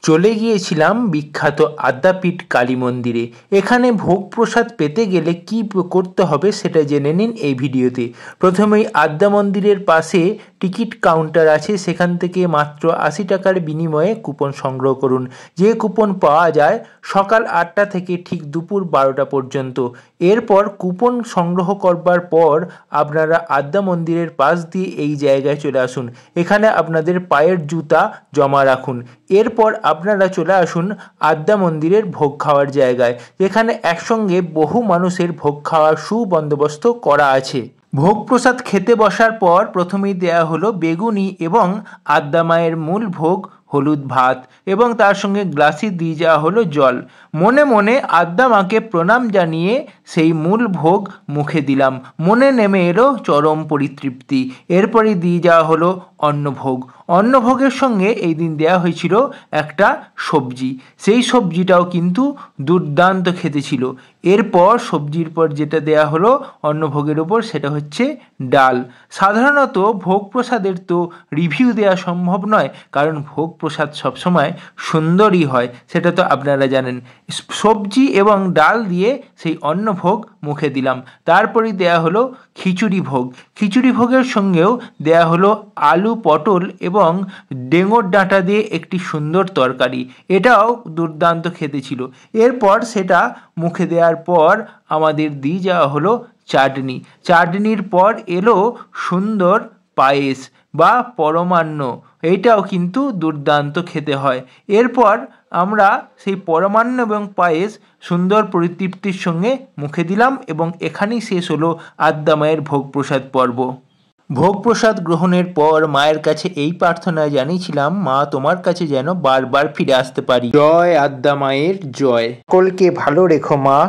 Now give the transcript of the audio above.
চলে গিয়েছিলাম বিখ্যাত আদ্যাপীঠ কালী মন্দিরে। এখানে ভোগ প্রসাদ পেতে গেলে কি করতে হবে সেটা জেনে নিন এই ভিডিওতে। প্রথমেই আদ্যা মন্দিরের পাশে টিকিট কাউন্টার আছে, সেখান থেকে মাত্র ৮০ টাকার বিনিময়ে কুপন সংগ্রহ করুন। যে কুপন পাওয়া যায় সকাল ৮টা থেকে ঠিক দুপুর ১২টা পর্যন্ত। এরপর কুপন সংগ্রহ করবার পর আপনারা আদ্যা মন্দিরের পাশ দিয়ে এই জায়গায় চলে আসুন। এখানে আপনাদের পায়ের জুতা জমা রাখুন। এরপর আপনারা চলে আসুন আদ্যা মন্দিরের ভোগ খাওয়ার জায়গায়, যেখানে একসঙ্গে বহু মানুষের ভোগ খাওয়ার সুবন্দোবস্ত করা আছে। ভোগ প্রসাদ খেতে বসার পর প্রথমেই দেয়া হলো বেগুনি এবং আদ্যা মায়ের মূল ভোগ হলুদ ভাত এবং তার সঙ্গে গ্লাসে দিয়ে যাওয়া হলো জল। মনে মনে আদ্যা মাকে প্রণাম জানিয়ে সেই মূল ভোগ মুখে দিলাম। মনে নেমে এলো চরম পরিতৃপ্তি। এরপরে দিয়ে যাওয়া হলো অন্নভোগ। অন্নভোগের সঙ্গে এই দিন দেওয়া হয়েছিল একটা সবজি, সেই সবজিটাও কিন্তু দুর্দান্ত খেতে ছিল। এরপর সবজির পর যেটা দেয়া হলো অন্নভোগের ওপর সেটা হচ্ছে ডাল। সাধারণত ভোগ প্রসাদের তো রিভিউ দেওয়া সম্ভব নয়, কারণ ভোগ প্রসাদ সবসময় সুন্দরই হয়, সেটা তো আপনারা জানেন। সবজি এবং ডাল দিয়ে সেই অন্নভোগ মুখে দিলাম। তারপরে দেয়া হলো খিচুড়ি ভোগ। খিচুড়ি ভোগের সঙ্গেও দেয়া হলো আলু পটল এবং ডেঙর ডাঁটা দিয়ে একটি সুন্দর তরকারি, এটাও দুর্দান্ত খেতে ছিল। এরপর সেটা মুখে দেওয়ার পর আমাদের দিয়ে যাওয়া হলো চাটনি। চাটনির পর এলো সুন্দর পায়েস বা পরমান্ন, এইটাও কিন্তু দুর্দান্ত খেতে হয়। এরপর আমরা সেই পরমান্ন এবং পায়েস সুন্দর পরিতৃপ্তির সঙ্গে মুখে দিলাম এবং এখানেই শেষ হলো আদ্যা মায়ের ভোগ প্রসাদ পর্ব। ভোগ প্রসাদ গ্রহণের পর মায়ের কাছে এই প্রার্থনা জানিয়েছিলাম, মা তোমার কাছে যেন বারবার ফিরে আসতে পারি। জয় আদ্যা মায়ের জয়। সকলকে ভালো রেখো মা।